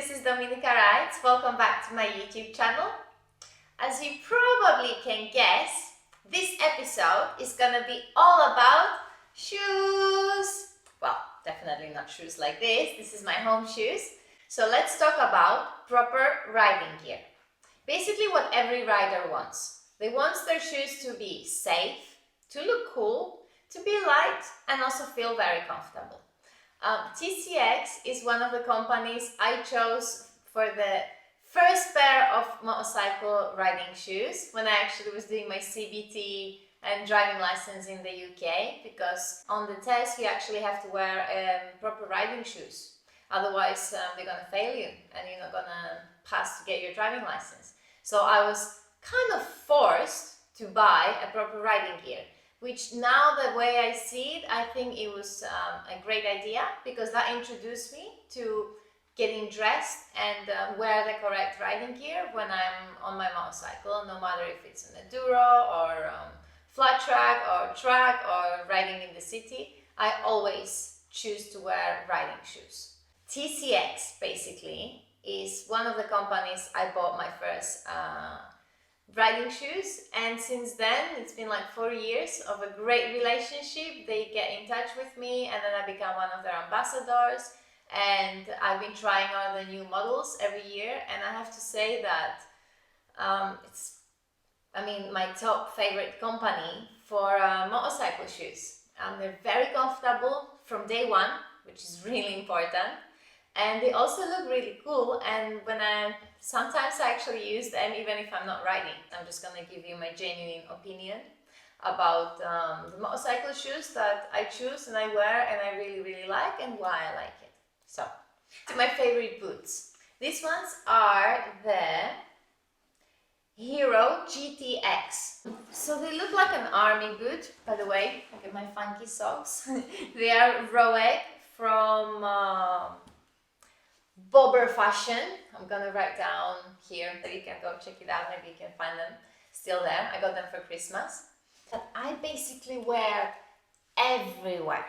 this is Dominika Rides. Welcome back to my YouTube channel. As you probably can guess, this episode is gonna be all about shoes. Well, definitely not shoes like this. This is my home shoes. So let's talk about proper riding gear. Basically what every rider wants. They want their shoes to be safe, to look cool, to be light, and also feel very comfortable. TCX is one of the companies I chose for the first pair of motorcycle riding shoes when I actually was doing my CBT and driving license in the UK, because on the test you actually have to wear proper riding shoes. Otherwise they're gonna fail you and you're not gonna pass to get your driving license. So I was kind of forced to buy a proper riding gear, which now the way I see it, I think it was a great idea, because that introduced me to getting dressed and wear the correct riding gear when I'm on my motorcycle, no matter if it's an enduro or flat track or riding in the city. I always choose to wear riding shoes. TCX basically is one of the companies I bought my first riding shoes, and since then it's been like 4 years of a great relationship. They get in touch with me and then I become one of their ambassadors, and I've been trying all the new models every year, and I have to say that it's my top favorite company for motorcycle shoes. They're very comfortable from day one, which is really important. And they also look really cool, and sometimes I actually use them even if I'm not riding. I'm just gonna give you my genuine opinion about the motorcycle shoes that I choose and I wear and I really like, and why I like it. So, to my favorite boots. These ones are the Hero GTX. So they look like an army boot, by the way. Look at my funky socks. They are raw egg from Bobber Fashion. I'm gonna write down here so you can go check it out. Maybe you can find them still there. I got them for Christmas. But I basically wear everywhere.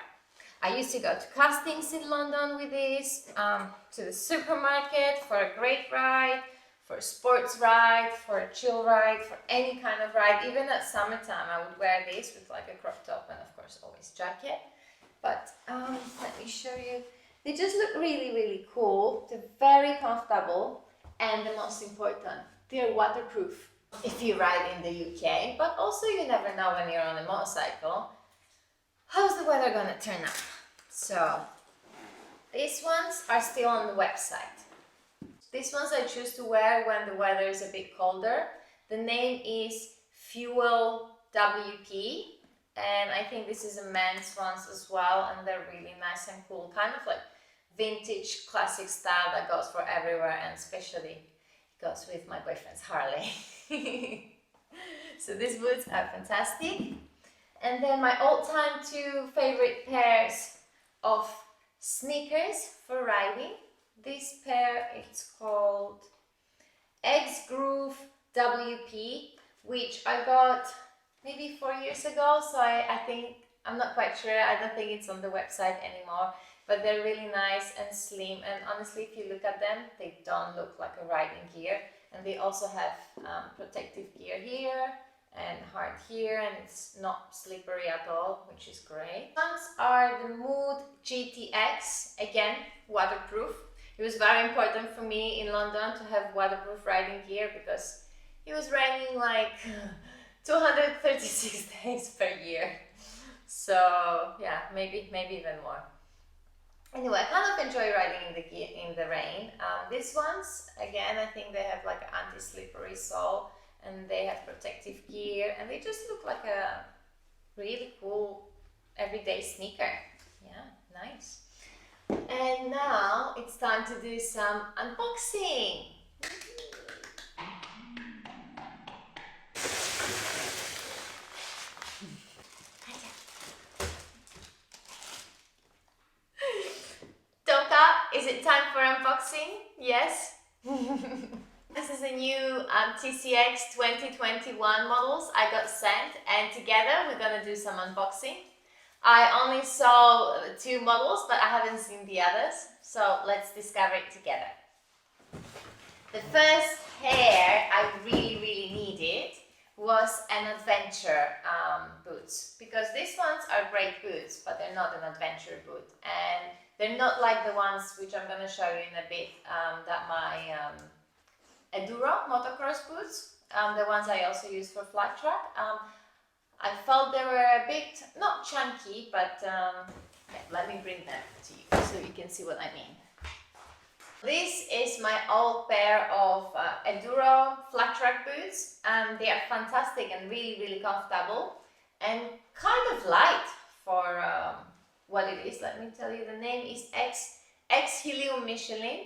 I used to go to castings in London with this, to the supermarket for a great ride, for a sports ride, for a chill ride, for any kind of ride. Even at summertime I would wear this with like a crop top and of course always jacket. But let me show you. They just look really cool. They're very comfortable, and the most important, they're waterproof if you ride in the UK, but also you never know when you're on a motorcycle how's the weather gonna turn up. So these ones are still on the website. These ones I choose to wear when the weather is a bit colder. The name is Fuel WP. And I think this is a men's ones as well, and they're really nice and cool, kind of like vintage classic style that goes for everywhere, and especially goes with my boyfriend's Harley. So these boots are fantastic. And then my all-time two favorite pairs of sneakers for riding. This pair, it's called X Groove WP, which I got maybe 4 years ago, so I think, I'm not quite sure, I don't think it's on the website anymore, but they're really nice and slim, and honestly if you look at them, they don't look like a riding gear, and they also have protective gear here and hard here, and it's not slippery at all, which is great. Ones are the Mood GTX, again waterproof. It was very important for me in London to have waterproof riding gear because it was raining like 236 days per year. So yeah, maybe even more. Anyway, I kind of enjoy riding in the rain. These ones, again, I think they have like an anti-slippery sole, and they have protective gear, and they just look like a really cool everyday sneaker. Yeah, nice. And now it's time to do some unboxing. Is it time for unboxing? Yes. This is a new TCX 2021 models I got sent, and together we're gonna do some unboxing. I only saw 2 models, but I haven't seen the others, so let's discover it together. The first pair I really needed was an adventure boots, because these ones are great boots, but they're not an adventure boot, and they're not like the ones which I'm going to show you in a bit, that my Enduro motocross boots, the ones I also use for flat track. I felt they were a bit, not chunky, but yeah, let me bring them to you so you can see what I mean. This is my old pair of Enduro flat track boots, and they are fantastic and really comfortable and kind of light for what it is. Let me tell you, the name is X Helium Michelin.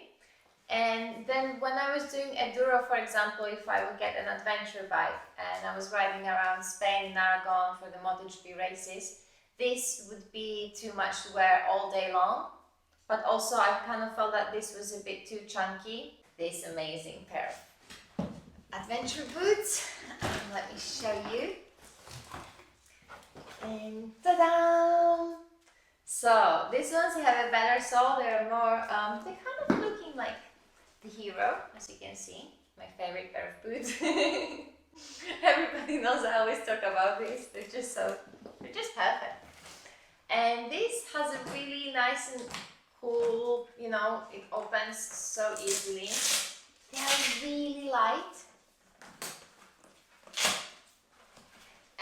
And then when I was doing Enduro, for example, if I would get an adventure bike and I was riding around Spain and Aragon for the MotoGP races, this would be too much to wear all day long. But also I kind of felt that this was a bit too chunky. This amazing pair of adventure boots. Let me show you. And ta-da! So these ones have a better sole. They're more, they're kind of looking like the Hero, as you can see. My favorite pair of boots. Everybody knows I always talk about these. They're just perfect. And this has a really nice and cool, you know, it opens so easily. They are really light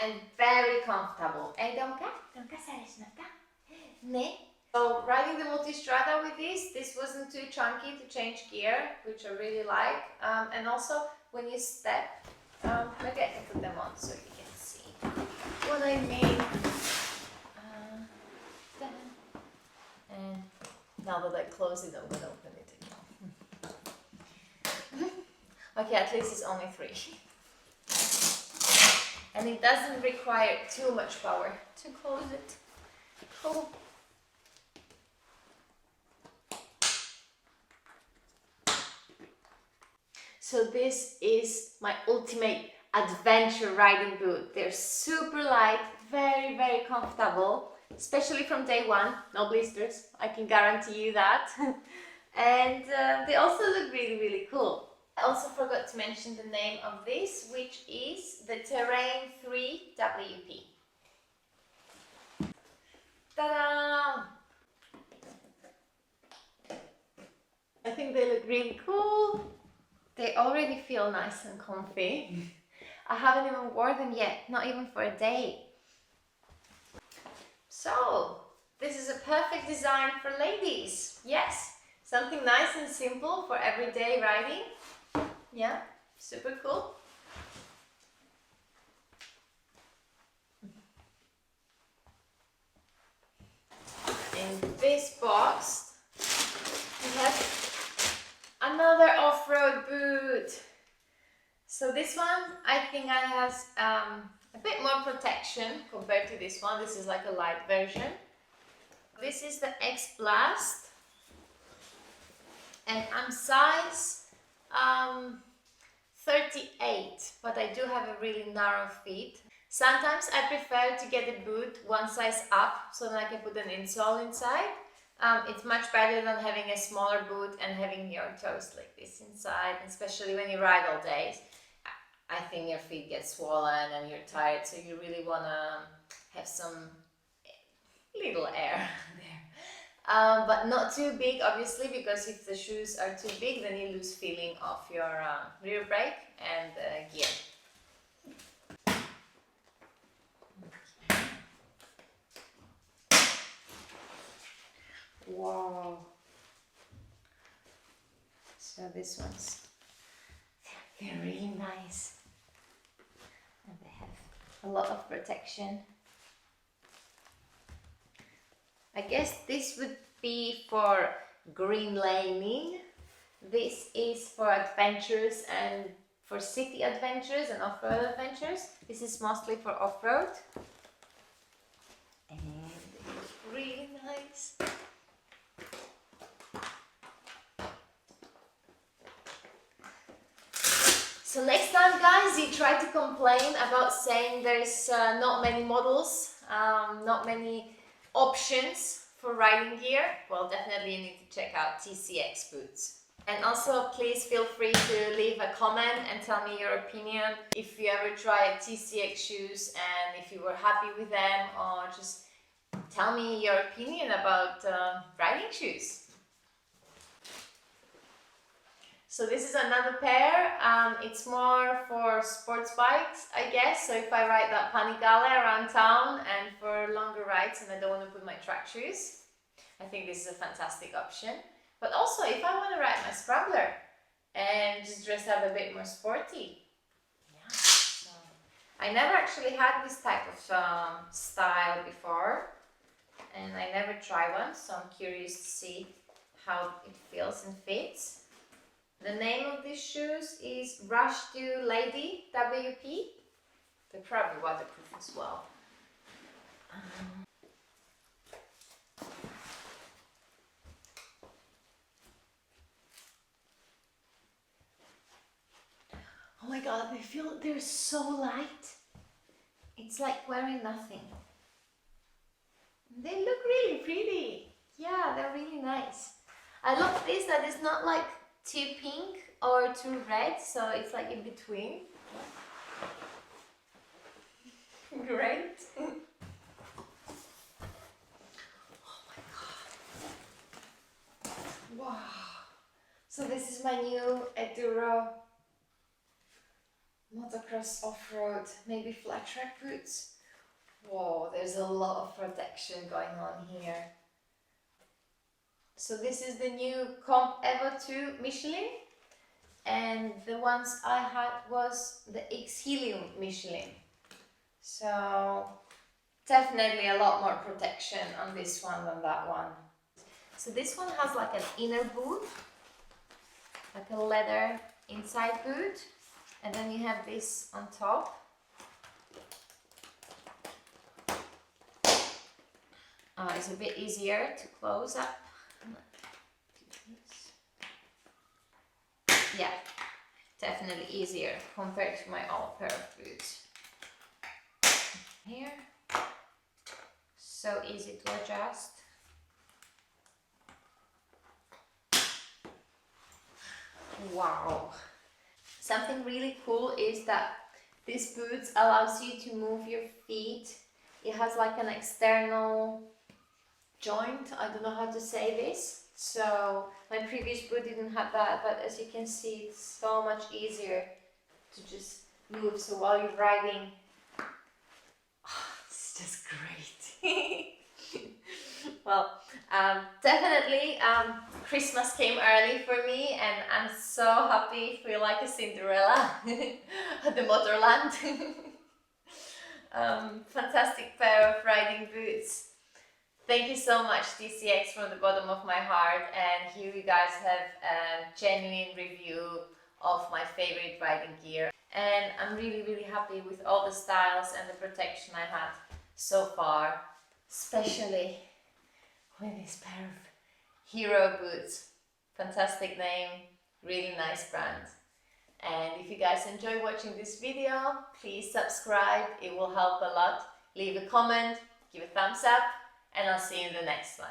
and very comfortable. Hey, Domka sabes, no? Ne? So riding the Multistrada with this wasn't too chunky to change gear, which I really like. And also when you step, maybe I can put them on so you can see what I mean. And now that I close it, I'm gonna open it again. Okay, at least it's only 3. And it doesn't require too much power to close it. Cool. So this is my ultimate adventure riding boot. They're super light, very comfortable, especially from day one. No blisters, I can guarantee you that. And they also look really cool. I also forgot to mention the name of this, which is the Terrain 3 WP. Ta-da! I think they look really cool. They already feel nice and comfy. I haven't even worn them yet, not even for a day. So, this is a perfect design for ladies. Yes, something nice and simple for everyday riding. Yeah, super cool. In this box, we have another off-road boot. So this one, I think has a bit more protection compared to this one. This is like a light version. This is the X Blast, and I'm size 38, but I do have a really narrow feet. Sometimes I prefer to get the boot one size up so that I can put an insole inside. It's much better than having a smaller boot and having your toes like this inside, especially when you ride all day. I think your feet get swollen and you're tired, so you really want to have some little air there. But not too big, obviously, because if the shoes are too big, then you lose feeling of your rear brake and gear. Wow. So this one's, they're really nice. And they have a lot of protection. I guess this would be for green laning. This is for adventures and for city adventures and off-road adventures. This is mostly for off-road. And it's really nice. So next time, guys, you try to complain about saying there's not many models, not many options for riding gear, well, definitely you need to check out TCX boots. And also please feel free to leave a comment and tell me your opinion if you ever tried TCX shoes and if you were happy with them, or just tell me your opinion about riding shoes. So this is another pair. It's more for sports bikes, I guess. So if I ride that Panigale around town and for longer rides and I don't want to put my track shoes, I think this is a fantastic option. But also if I want to ride my scrambler and just dress up a bit more sporty. Yeah. So I never actually had this type of style before, and I never tried one, so I'm curious to see how it feels and fits. The name of these shoes is Rush to Lady WP. They're probably waterproof as well. Oh my god, they're so light. It's like wearing nothing. They look really pretty. Yeah, they're really nice. I love this, that it's not like too pink or too red, so it's like in between. Great. Oh my god. Wow. So this is my new Enduro motocross off-road, maybe flat track boots. Whoa, there's a lot of protection going on here. So this is the new Comp Evo 2 Michelin, and the ones I had was the X Helium Michelin. So definitely a lot more protection on this one than that one. So this one has like an inner boot, like a leather inside boot, and then you have this on top. It's a bit easier to close up. Yeah, definitely easier compared to my old pair of boots. Here, so easy to adjust. Wow. Something really cool is that this boots allows you to move your feet. It has like an external joint, I don't know how to say this. So my previous boot didn't have that, but as you can see, it's so much easier to just move. So while you're riding, it's just great. Well, definitely Christmas came early for me, and I'm so happy, feel like a Cinderella at the Motorland. Fantastic pair of riding boots. Thank you so much, TCX, from the bottom of my heart, and here you guys have a genuine review of my favorite riding gear. And I'm really happy with all the styles and the protection I had so far, especially with this pair of Hero boots. Fantastic name, really nice brand. And if you guys enjoy watching this video, please subscribe, it will help a lot. Leave a comment, give a thumbs up, and I'll see you in the next one.